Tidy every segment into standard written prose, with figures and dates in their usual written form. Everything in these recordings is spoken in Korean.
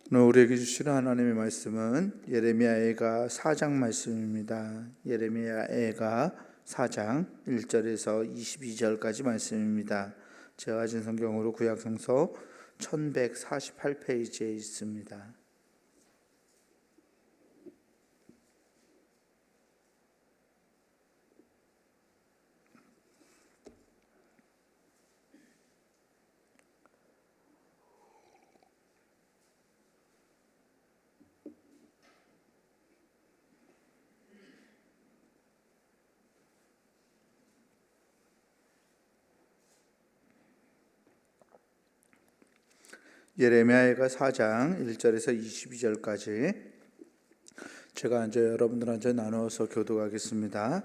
오늘 우리에게 주시는 하나님의 말씀은 예레미야애가 4장 말씀입니다. 예레미야애가 4장 1절에서 22절까지 말씀입니다. 제가 가진 성경으로 구약성서 1148페이지에 있습니다. 예레미야가 4장 1절에서 22절까지 제가 이제 여러분들한테 나누어서 교독하겠습니다.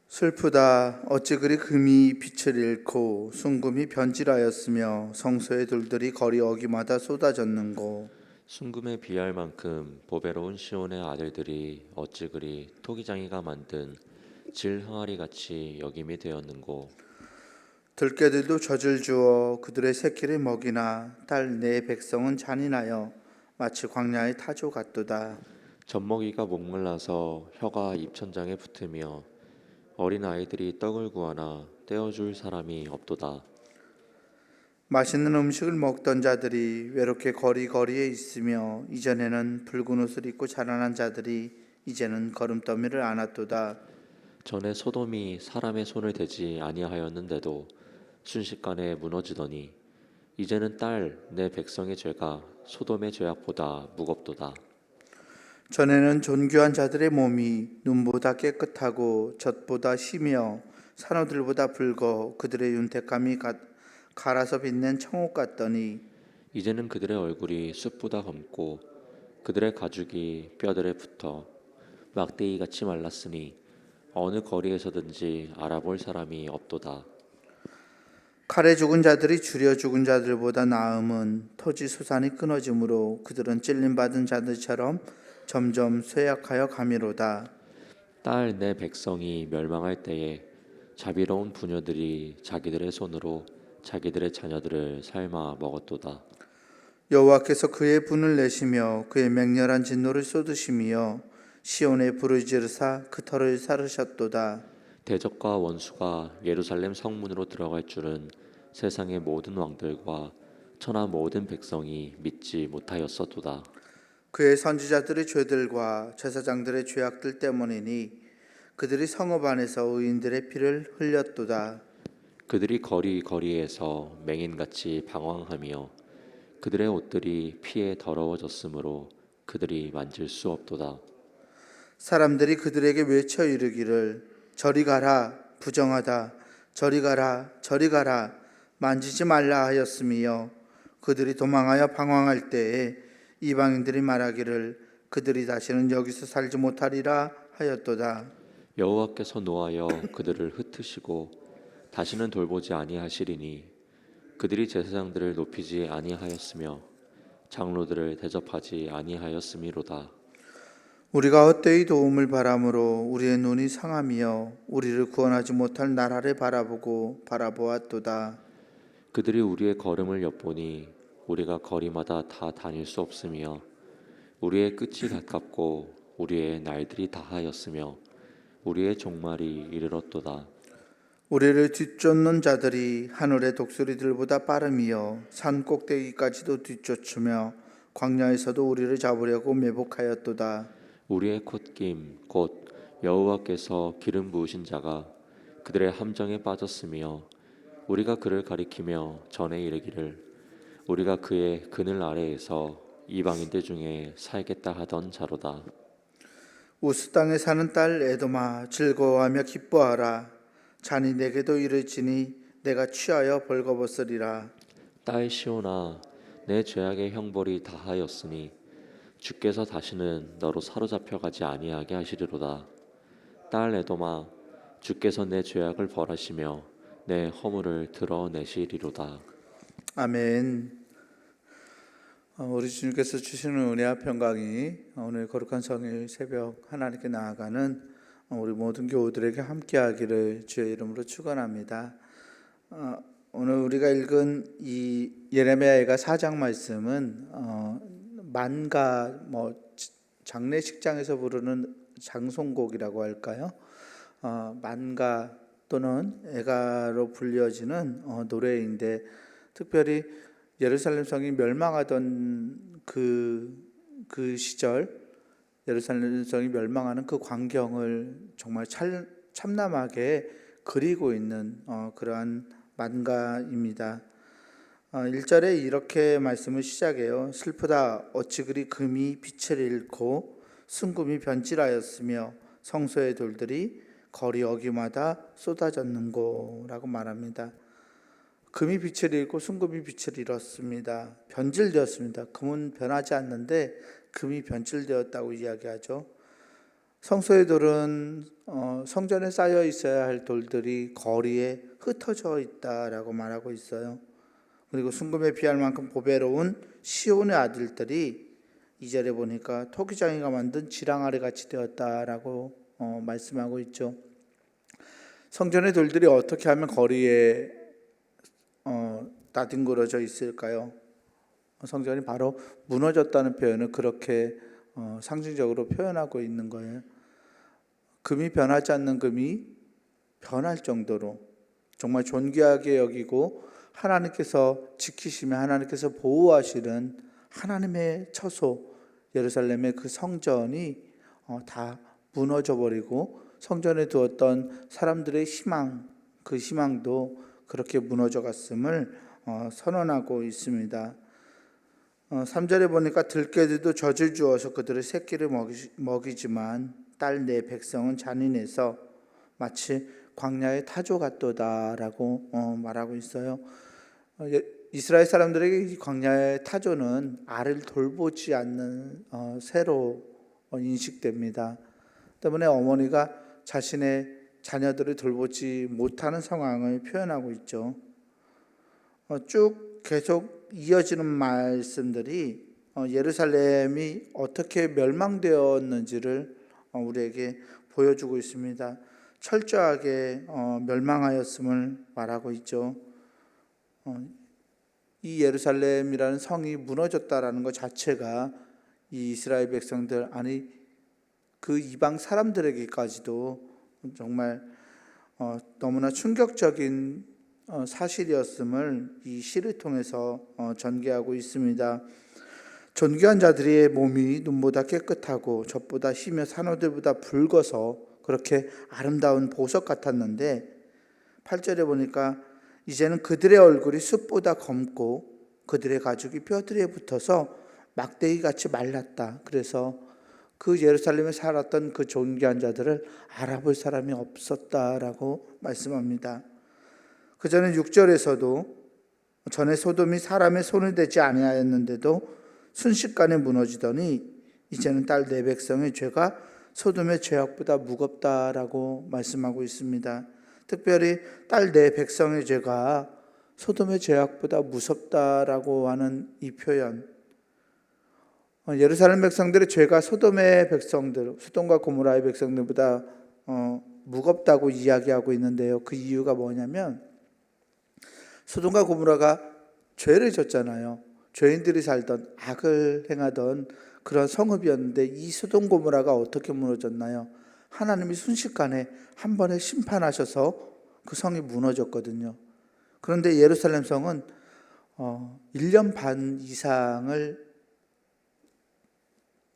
슬프다. 어찌 그리 금이 빛을 잃고 순금이 변질하였으며 성소의 돌들이 거리 어기마다 쏟아졌는고. 순금에 비할 만큼 보배로운 시온의 아들들이 어찌 그리 토기장이가 만든 질 항아리 같이 여김이 되었는고. 들깨들도 젖을 주어 그들의 새끼를 먹이나 딸 내 백성은 잔인하여 마치 광야의 타조 같도다. 젖먹이가 목말라서 혀가 입천장에 붙으며 어린 아이들이 떡을 구하나 떼어줄 사람이 없도다. 맛있는 음식을 먹던 자들이 외롭게 거리거리에 있으며 이전에는 붉은 옷을 입고 자라난 자들이 이제는 걸음더미를 안았도다. 전에 소돔이 사람의 손을 대지 아니하였는데도 순식간에 무너지더니 이제는 딸 내 백성의 죄가 소돔의 죄악보다 무겁도다. 전에는 존귀한 자들의 몸이 눈보다 깨끗하고 젖보다 희며 산호들보다 붉어 그들의 윤택함이 갈아서 빛낸 청옥 같더니 이제는 그들의 얼굴이 숯보다 검고 그들의 가죽이 뼈들에 붙어 막대기같이 말랐으니 어느 거리에서든지 알아볼 사람이 없도다. 칼에 죽은 자들이 줄여 죽은 자들보다 나음은 토지 수산이 끊어지므로 그들은 찔림받은 자들처럼 점점 쇠약하여 가미로다. 딸 내 백성이 멸망할 때에 자비로운 부녀들이 자기들의 손으로 자기들의 자녀들을 삶아 먹었도다. 여호와께서 그의 분을 내시며 그의 맹렬한 진노를 쏟으시며 시온의 불을 지르사 그 터를 사르셨도다. 대적과 원수가 예루살렘 성문으로 들어갈 줄은 세상의 모든 왕들과 천하 모든 백성이 믿지 못하였었도다. 그의 선지자들의 죄들과 제사장들의 죄악들 때문이니 그들이 성읍 안에서 의인들의 피를 흘렸도다. 그들이 거리에서 맹인같이 방황하며 그들의 옷들이 피에 더러워졌으므로 그들이 만질 수 없도다. 사람들이 그들에게 외쳐 이르기를 저리 가라 부정하다 저리 가라 저리 가라 만지지 말라 하였으며 그들이 도망하여 방황할 때에 이방인들이 말하기를 그들이 다시는 여기서 살지 못하리라 하였도다. 여호와께서 노하여 그들을 흩으시고 다시는 돌보지 아니하시리니 그들이 제사장들을 높이지 아니하였으며 장로들을 대접하지 아니하였음이로다. 우리가 헛되이 도움을 바람으로 우리의 눈이 상하며 우리를 구원하지 못할 나라를 바라보고 바라보았도다. 그들이 우리의 걸음을 엿보니 우리가 거리마다 다 다닐 수 없으며 우리의 끝이 가깝고 우리의 날들이 다하였으며 우리의 종말이 이르렀도다. 우리를 뒤쫓는 자들이 하늘의 독수리들보다 빠름이요 산 꼭대기까지도 뒤쫓으며 광야에서도 우리를 잡으려고 매복하였도다. 우리의 콧김 곧 여호와께서 기름 부으신 자가 그들의 함정에 빠졌으며 우리가 그를 가리키며 전에 이르기를 우리가 그의 그늘 아래에서 이방인들 중에 살겠다 하던 자로다. 우스 땅에 사는 딸 에돔아 즐거워하며 기뻐하라. 잔이 내게도 이르지니 내가 취하여 벌거벗으리라. 딸 시온아 내 죄악의 형벌이 다하였으니 주께서 다시는 너로 사로잡혀 가지 아니하게 하시리로다. 딸 에돔아 주께서 내 죄악을 벌하시며 내 허물을 드러내시리로다. 아멘. 우리 주님께서 주시는 은혜와 평강이 오늘 거룩한 성일 새벽 하나님께 나아가는 우리 모든 교우들에게 함께하기를 주의 이름으로 축원합니다. 오늘 우리가 읽은 이 예레미야가 4장 말씀은 만가 장례식장에서 부르는 장송곡이라고 할까요? 만가 또는 애가로 불려지는 노래인데, 특별히 예루살렘 성이 멸망하던 그 시절, 예루살렘 성이 멸망하는 그 광경을 정말 참남하게 그리고 있는 그러한 만가입니다. 1절에 이렇게 말씀을 시작해요. 슬프다 어찌 그리 금이 빛을 잃고 순금이 변질하였으며 성소의 돌들이 거리 어귀마다 쏟아졌는고 라고 말합니다. 금이 빛을 잃고 순금이 빛을 잃었습니다. 변질되었습니다. 금은 변하지 않는데 금이 변질되었다고 이야기하죠. 성소의 돌은 성전에 쌓여 있어야 할 돌들이 거리에 흩어져 있다라고 말하고 있어요. 그리고 순금에 비할 만큼 보배로운 시온의 아들들이 2절에 보니까 토기장이가 만든 지랑아리 같이 되었다라고 말씀하고 있죠. 성전의 돌들이 어떻게 하면 거리에 나뒹굴어져 있을까요? 성전이 바로 무너졌다는 표현을 그렇게 상징적으로 표현하고 있는 거예요. 금이 변하지 않는 금이 변할 정도로 정말 존귀하게 여기고 하나님께서 지키시며 하나님께서 보호하시는 하나님의 처소 예루살렘의 그 성전이 다 무너져 버리고 성전에 두었던 사람들의 희망, 그 희망도 그렇게 무너져 갔음을 선언하고 있습니다. 3절에 보니까 들깨들도 젖을 주어서 그들의 새끼를 먹이지만 딸 내 백성은 잔인해서 마치 광야의 타조 같도다라고 말하고 있어요. 이스라엘 사람들에게 이 광야의 타조는 알을 돌보지 않는 새로 인식됩니다. 때문에 어머니가 자신의 자녀들을 돌보지 못하는 상황을 표현하고 있죠. 쭉 계속 이어지는 말씀들이 예루살렘이 어떻게 멸망되었는지를 우리에게 보여주고 있습니다. 철저하게 멸망하였음을 말하고 있죠. 이 예루살렘이라는 성이 무너졌다라는 것 자체가 이 이스라엘 백성들, 아니 그 이방 사람들에게까지도 정말 너무나 충격적인 사실이었음을 이 시를 통해서 전개하고 있습니다. 존귀한 자들의 몸이 눈보다 깨끗하고 젖보다 희며 산호들보다 붉어서 그렇게 아름다운 보석 같았는데 8절에 보니까 이제는 그들의 얼굴이 숯보다 검고 그들의 가죽이 뼈들에 붙어서 막대기같이 말랐다. 그래서 그 예루살렘에 살았던 그 존귀한 자들을 알아볼 사람이 없었다라고 말씀합니다. 그 전에 6절에서도 전에 소돔이 사람의 손을 대지 아니하였는데도 순식간에 무너지더니 이제는 딸 내 백성의 죄가 소돔의 죄악보다 무겁다라고 말씀하고 있습니다. 특별히 딸 내 백성의 죄가 소돔의 죄악보다 무섭다라고 하는 이 표현, 예루살렘 백성들의 죄가 소돔의 백성들, 소돔과 고모라의 백성들보다 무겁다고 이야기하고 있는데요. 그 이유가 뭐냐면 소돔과 고모라가 죄를 졌잖아요. 죄인들이 살던 악을 행하던 그런 성읍이었는데 이 소돔 고모라가 어떻게 무너졌나요? 하나님이 순식간에 한 번에 심판하셔서 그 성이 무너졌거든요. 그런데 예루살렘 성은 1년 반 이상을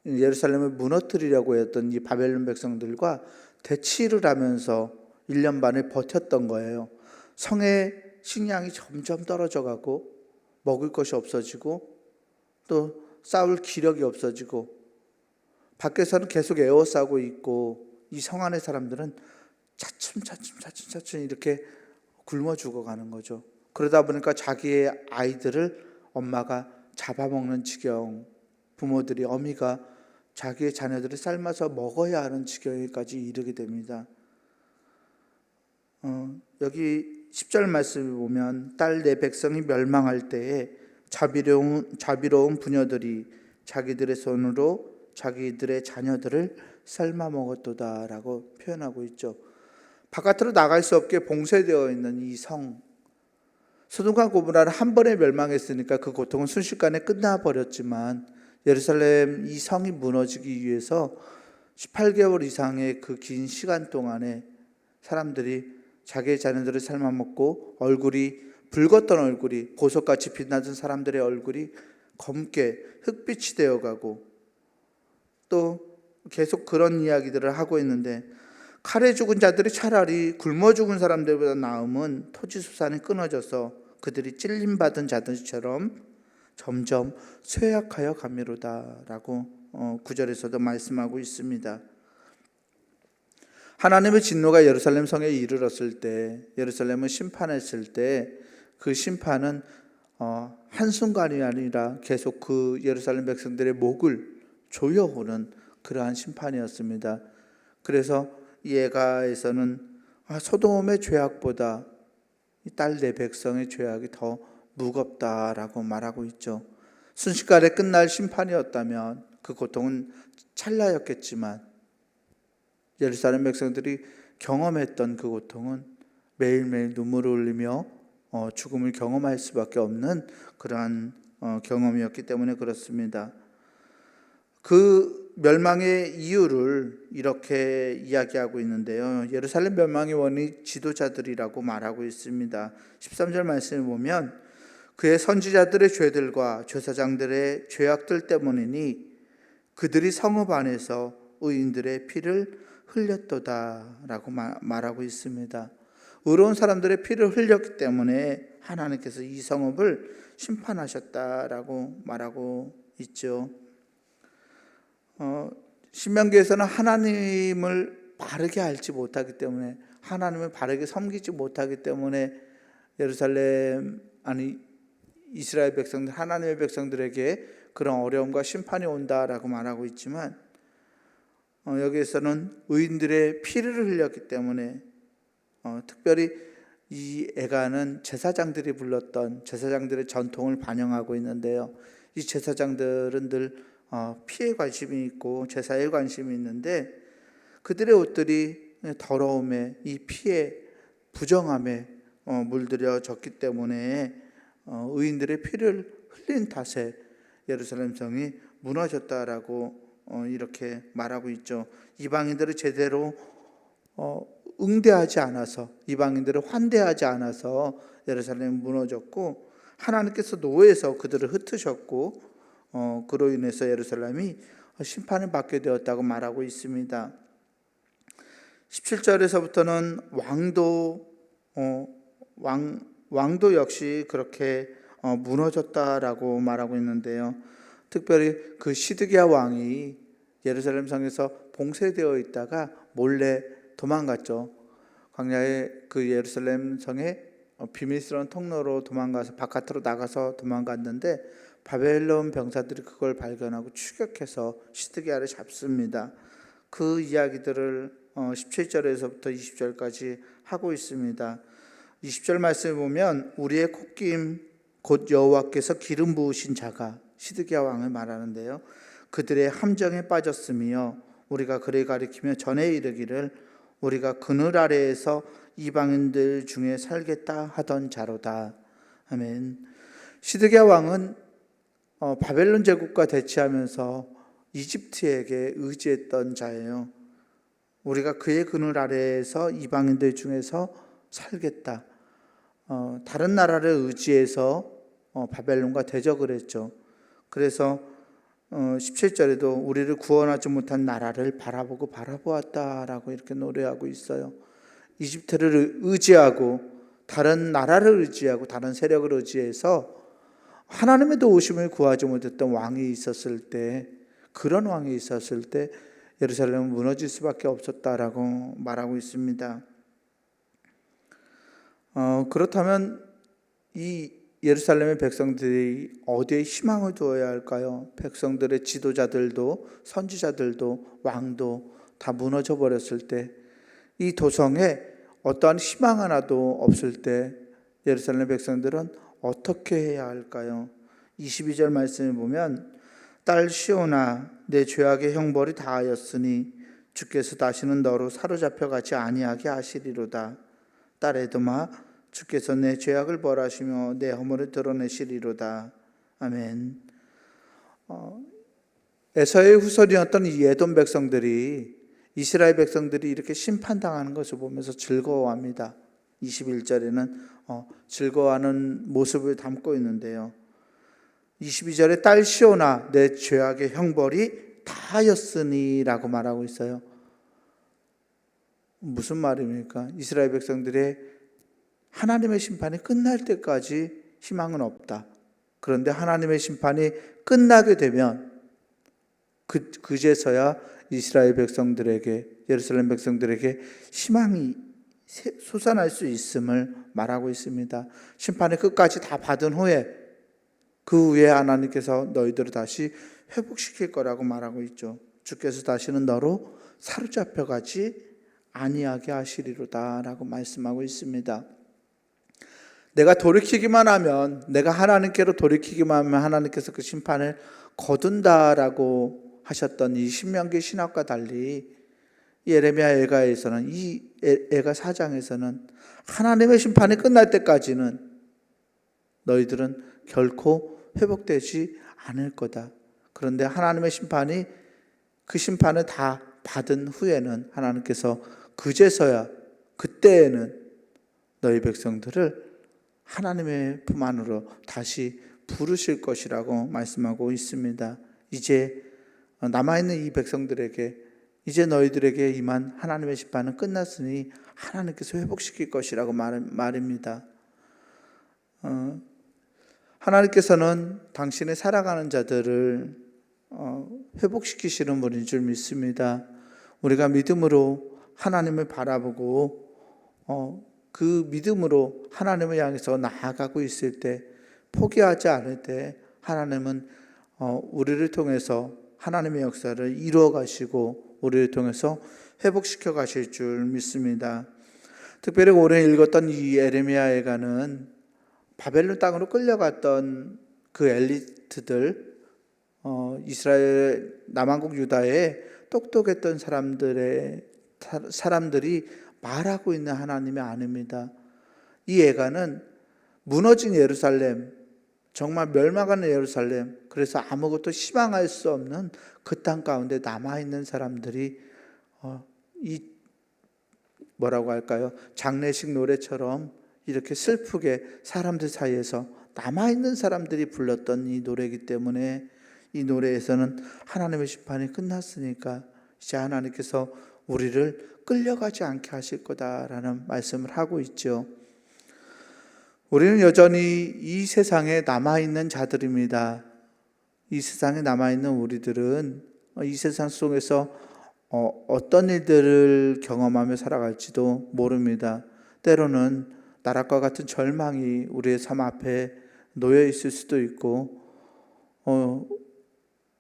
예루살렘을 무너뜨리려고 했던 이 바벨론 백성들과 대치를 하면서 1년 반을 버텼던 거예요. 성의 식량이 점점 떨어져 가고 먹을 것이 없어지고 또 싸울 기력이 없어지고 밖에서는 계속 에워싸고 있고 이 성 안의 사람들은 차츰 이렇게 굶어 죽어가는 거죠. 그러다 보니까 자기의 아이들을 엄마가 잡아먹는 지경, 부모들이 어미가 자기의 자녀들을 삶아서 먹어야 하는 지경에까지 이르게 됩니다. 여기 10절 말씀을 보면 딸 내 백성이 멸망할 때에 자비로운 부녀들이 자기들의 손으로 자기들의 자녀들을 삶아 먹었도다라고 표현하고 있죠. 바깥으로 나갈 수 없게 봉쇄되어 있는 이 성, 소돔과 고모라는 한 번에 멸망했으니까 그 고통은 순식간에 끝나버렸지만 예루살렘 이 성이 무너지기 위해서 18개월 이상의 그 긴 시간 동안에 사람들이 자기의 자녀들을 삶아먹고 얼굴이 붉었던 얼굴이 보석같이 빛나던 사람들의 얼굴이 검게 흑빛이 되어가고 또 계속 그런 이야기들을 하고 있는데 칼에 죽은 자들이 차라리 굶어 죽은 사람들보다 나음은 토지수산이 끊어져서 그들이 찔림받은 자들처럼 점점 쇠약하여 가미로다라고 9절에서도 말씀하고 있습니다. 하나님의 진노가 예루살렘 성에 이르렀을 때, 예루살렘을 심판했을 때 그 심판은 한순간이 아니라 계속 그 예루살렘 백성들의 목을 조여오는 그러한 심판이었습니다. 그래서 이 예가에서는 소돔의 죄악보다 딸 내 백성의 죄악이 더 무겁다라고 말하고 있죠. 순식간에 끝날 심판이었다면 그 고통은 찰나였겠지만 예루살렘 백성들이 경험했던 그 고통은 매일매일 눈물을 흘리며 죽음을 경험할 수밖에 없는 그러한 경험이었기 때문에 그렇습니다. 그 멸망의 이유를 이렇게 이야기하고 있는데요. 예루살렘 멸망의 원인이 지도자들이라고 말하고 있습니다. 13절 말씀을 보면 그의 선지자들의 죄들과 제사장들의 죄악들 때문이니 그들이 성읍 안에서 의인들의 피를 흘렸도다라고 말하고 있습니다. 의로운 사람들의 피를 흘렸기 때문에 하나님께서 이 성읍을 심판하셨다라고 말하고 있죠. 신명기에서는 하나님을 바르게 알지 못하기 때문에 하나님을 바르게 섬기지 못하기 때문에 예루살렘 이스라엘 백성들 하나님의 백성들에게 그런 어려움과 심판이 온다라고 말하고 있지만 여기에서는 의인들의 피를 흘렸기 때문에 특별히 이 애가는 제사장들이 불렀던 제사장들의 전통을 반영하고 있는데요. 이 제사장들은 늘 피에 관심이 있고 제사에 관심이 있는데 그들의 옷들이 더러움에 이 피에 부정함에 물들여졌기 때문에 의인들의 피를 흘린 탓에 예루살렘 성이 무너졌다라고 이렇게 말하고 있죠. 이방인들을 제대로 응대하지 않아서 이방인들을 환대하지 않아서 예루살렘이 무너졌고 하나님께서 노예에서 그들을 흩으셨고 그로 인해서 예루살렘이 심판을 받게 되었다고 말하고 있습니다. 17절에서부터는 왕도 역시 그렇게 무너졌다라고 말하고 있는데요. 특별히 그 시드기야 왕이 예루살렘 성에서 봉쇄되어 있다가 몰래 도망갔죠. 광야의 그 예루살렘 성에 비밀스러운 통로로 도망가서 바깥으로 나가서 도망갔는데 바벨론 병사들이 그걸 발견하고 추격해서 시드기야를 잡습니다. 그 이야기들을 17절에서부터 20절까지 하고 있습니다. 20절 말씀을 보면 우리의 콧김 곧 여호와께서 기름 부으신 자가 시드기야 왕을 말하는데요. 그들의 함정에 빠졌으며 우리가 그를 가리키며 전에 이르기를 우리가 그늘 아래에서 이방인들 중에 살겠다 하던 자로다. 아멘. 시드기야 왕은 바벨론 제국과 대치하면서 이집트에게 의지했던 자예요. 우리가 그의 그늘 아래에서 이방인들 중에서 살겠다. 다른 나라를 의지해서 바벨론과 대적을 했죠. 그래서 17절에도 우리를 구원하지 못한 나라를 바라보았다라고 이렇게 노래하고 있어요. 이집트를 의지하고 다른 나라를 의지하고 다른 세력을 의지해서 하나님의 도우심을 구하지 못했던 왕이 있었을 때, 그런 왕이 있었을 때 예루살렘은 무너질 수밖에 없었다라고 말하고 있습니다. 그렇다면 이 예루살렘의 백성들이 어디에 희망을 두어야 할까요? 백성들의 지도자들도 선지자들도 왕도 다 무너져 버렸을 때, 이 도성에 어떠한 희망 하나도 없을 때 예루살렘 백성들은 어떻게 해야 할까요? 22절 말씀을 보면 딸 시온아 내 죄악의 형벌이 다하였으니 주께서 다시는 너로 사로잡혀 가지 아니하게 하시리로다. 딸 에돔아 주께서 내 죄악을 벌하시며 내 허물을 드러내시리로다. 아멘. 에서의 후손이었던 이 에돔 백성들이 이스라엘 백성들이 이렇게 심판당하는 것을 보면서 즐거워합니다. 21절에는 즐거워하는 모습을 담고 있는데요. 22절에 딸 시온아 내 죄악의 형벌이 다하였으니 라고 말하고 있어요. 무슨 말입니까? 이스라엘 백성들의 하나님의 심판이 끝날 때까지 희망은 없다. 그런데 하나님의 심판이 끝나게 되면 그제서야 이스라엘 백성들에게, 예루살렘 백성들에게 희망이 솟아날 수 있음을 말하고 있습니다. 심판의 끝까지 다 받은 후에 그 후에 하나님께서 너희들을 다시 회복시킬 거라고 말하고 있죠. 주께서 다시는 너로 사로잡혀가지 아니하게 하시리로다 라고 말씀하고 있습니다. 내가 돌이키기만 하면, 내가 하나님께로 돌이키기만 하면 하나님께서 그 심판을 거둔다라고 하셨던 이 신명기 신학과 달리 예레미야 애가에서는, 이 애가 4장에서는 하나님의 심판이 끝날 때까지는 너희들은 결코 회복되지 않을 거다. 그런데 하나님의 심판이, 그 심판을 다 받은 후에는 하나님께서 그제서야, 그때에는 너희 백성들을 하나님의 품 안으로 다시 부르실 것이라고 말씀하고 있습니다. 이제 남아있는 이 백성들에게, 이제 너희들에게 임한 하나님의 심판은 끝났으니 하나님께서 회복시킬 것이라고 말입니다. 하나님께서는 당신의 살아가는 자들을 회복시키시는 분인 줄 믿습니다. 우리가 믿음으로 하나님을 바라보고 그 믿음으로 하나님을 향해서 나아가고 있을 때, 포기하지 않을 때 하나님은 우리를 통해서 하나님의 역사를 이루어 가시고 우리를 통해서 회복시켜 가실 줄 믿습니다. 특별히 오늘 읽었던 이 예레미야 애가는 바벨론 땅으로 끌려갔던 그 엘리트들, 이스라엘 남왕국 유다의 똑똑했던 사람들이 말하고 있는 하나님의 아내입니다. 이 애가는 무너진 예루살렘, 정말 멸망하는 예루살렘, 그래서 아무것도 희망할 수 없는 그 땅 가운데 남아있는 사람들이 이 뭐라고 할까요? 장례식 노래처럼 이렇게 슬프게 사람들 사이에서 남아있는 사람들이 불렀던 이 노래이기 때문에 이 노래에서는 하나님의 심판이 끝났으니까 이제 하나님께서 우리를 끌려가지 않게 하실 거다라는 말씀을 하고 있죠. 우리는 여전히 이 세상에 남아있는 자들입니다. 이 세상에 남아있는 우리들은 이 세상 속에서 어떤 일들을 경험하며 살아갈지도 모릅니다. 때로는 나락과 같은 절망이 우리의 삶 앞에 놓여 있을 수도 있고,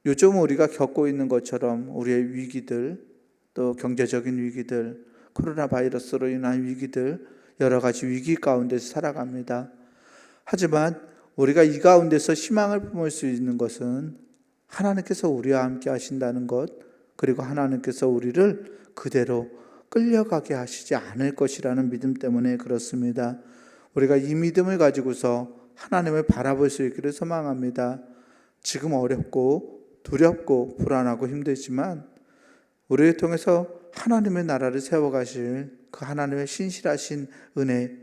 요즘 우리가 겪고 있는 것처럼 우리의 위기들, 또 경제적인 위기들, 코로나 바이러스로 인한 위기들, 여러 가지 위기 가운데서 살아갑니다. 하지만 우리가 이 가운데서 희망을 품을 수 있는 것은 하나님께서 우리와 함께 하신다는 것, 그리고 하나님께서 우리를 그대로 끌려가게 하시지 않을 것이라는 믿음 때문에 그렇습니다. 우리가 이 믿음을 가지고서 하나님을 바라볼 수 있기를 소망합니다. 지금 어렵고 두렵고 불안하고 힘들지만 우리를 통해서 하나님의 나라를 세워가실 그 하나님의 신실하신 은혜,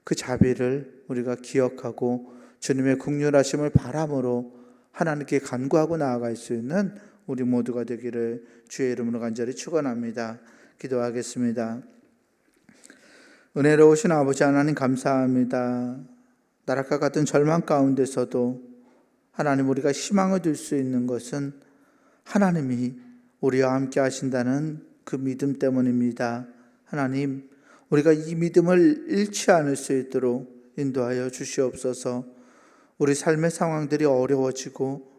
그 자비를 우리가 기억하고 주님의 긍휼하심을 바람으로 하나님께 간구하고 나아갈 수 있는 우리 모두가 되기를 주의 이름으로 간절히 축원합니다. 기도하겠습니다. 은혜로우신 아버지 하나님 감사합니다. 나락과 같은 절망 가운데서도 하나님, 우리가 희망을 둘 수 있는 것은 하나님이 우리와 함께 하신다는 그 믿음 때문입니다. 하나님, 우리가 이 믿음을 잃지 않을 수 있도록 인도하여 주시옵소서. 우리 삶의 상황들이 어려워지고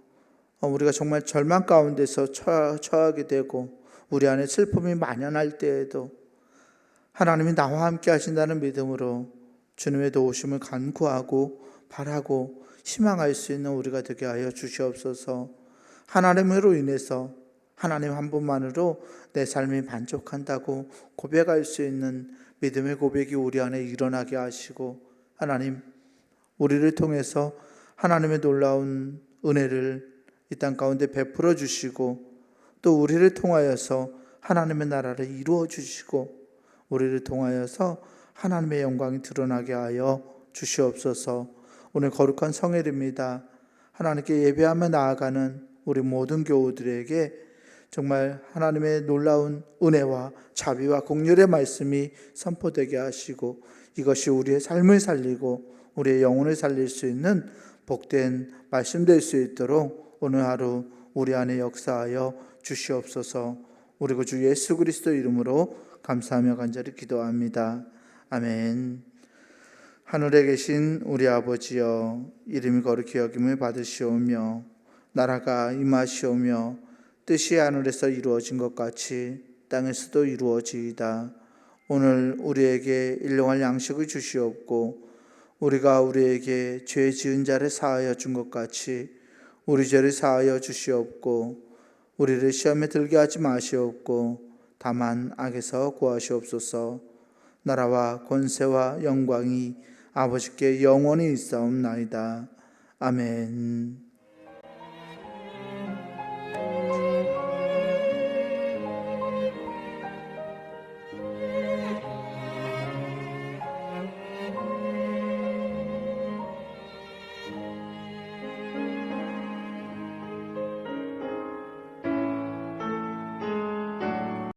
우리가 정말 절망 가운데서 처하게 되고 우리 안에 슬픔이 만연할 때에도 하나님이 나와 함께 하신다는 믿음으로 주님의 도우심을 간구하고 바라고 희망할 수 있는 우리가 되게 하여 주시옵소서. 하나님으로 인해서 하나님 한 분만으로 내 삶이 만족한다고 고백할 수 있는 믿음의 고백이 우리 안에 일어나게 하시고, 하나님, 우리를 통해서 하나님의 놀라운 은혜를 이 땅 가운데 베풀어 주시고 또 우리를 통하여서 하나님의 나라를 이루어 주시고 우리를 통하여서 하나님의 영광이 드러나게 하여 주시옵소서. 오늘 거룩한 성일입니다. 하나님께 예배하며 나아가는 우리 모든 교우들에게 정말 하나님의 놀라운 은혜와 자비와 공률의 말씀이 선포되게 하시고 이것이 우리의 삶을 살리고 우리의 영혼을 살릴 수 있는 복된 말씀 될 수 있도록 오늘 하루 우리 안에 역사하여 주시옵소서. 우리 주 예수 그리스도 이름으로 감사하며 간절히 기도합니다. 아멘. 하늘에 계신 우리 아버지여, 이름이 거룩히 여김을 받으시오며 나라가 임하시오며 뜻이 하늘에서 이루어진 것 같이 땅에서도 이루어지이다. 오늘 우리에게 일용할 양식을 주시옵고 우리가 우리에게 죄 지은 자를 사하여 준 것 같이 우리 죄를 사하여 주시옵고 우리를 시험에 들게 하지 마시옵고 다만 악에서 구하시옵소서. 나라와 권세와 영광이 아버지께 영원히 있사옵나이다. 아멘.